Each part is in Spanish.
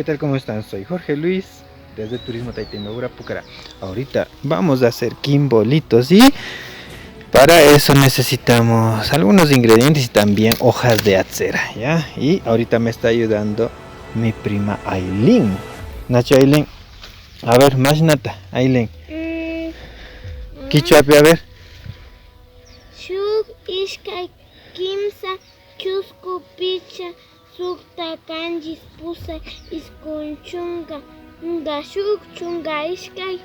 ¿Qué tal? ¿Cómo están? Soy Jorge Luis desde Turismo Tayta Imbabura, Pucará. Ahorita vamos a hacer quimbolitos y para eso necesitamos algunos ingredientes y también hojas de acera, ¿ya? Y ahorita me está ayudando mi prima Aileen. Nacho, Aileen. A ver, más nata, Aileen. Quichuapi, a ver. Shuk ishkay kimsa chusku picha sukta kanjis pusa iskunchunga nga shuk chunga ishkay.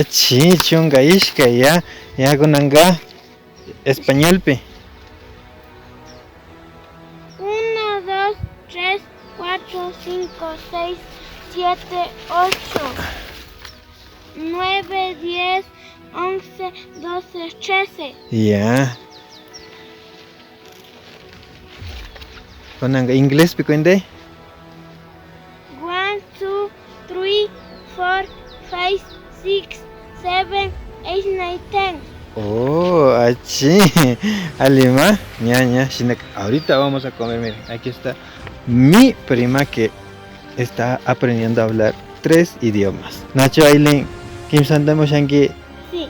Sí, chunga ishkay, ya. Ya gunanga español pe. 1, 2, 3, 4, 5, 6, 7, 8, 9, 10, 11, 12, 13. Ya. Gunanga inglés pe cuende. 1, 2, 3, 4, 5, 6, 7, 8, 9, 10. Oh, achí. Alima, ña, ahorita vamos a comer, miren, aquí está mi prima que está aprendiendo a hablar 3 idiomas. Nacho, Aileen, Kim Santamo Shanki. Sí.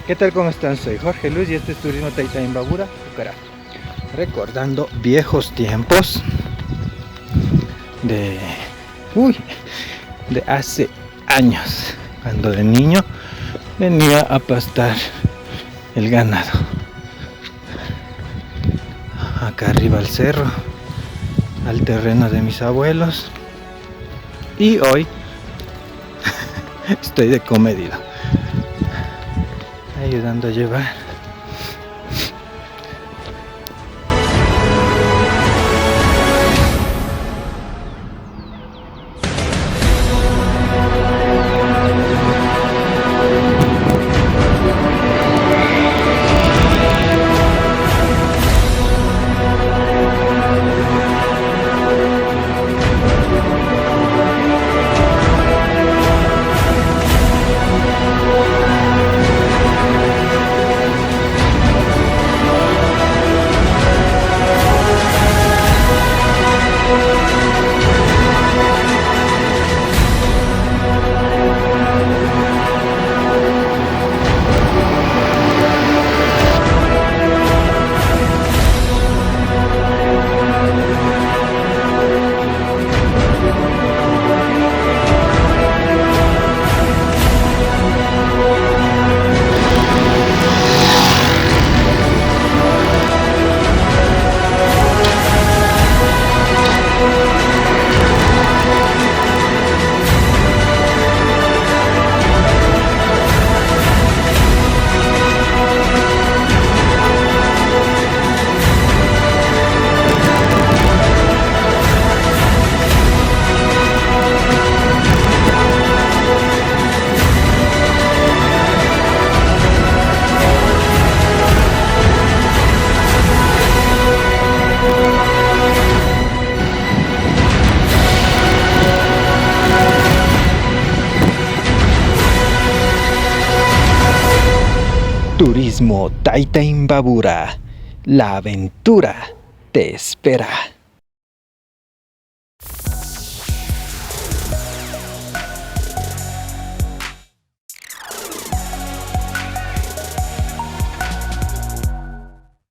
¿Qué tal? ¿Cómo están? Soy Jorge Luis y este es Turismo Tayta Imbabura, Pucará. Recordando viejos tiempos de hace años, cuando de niño venía a pastar el ganado acá arriba al cerro, al terreno de mis abuelos, y hoy estoy de comedido ayudando a llevar. Turismo Tayta Imbabura, la aventura te espera.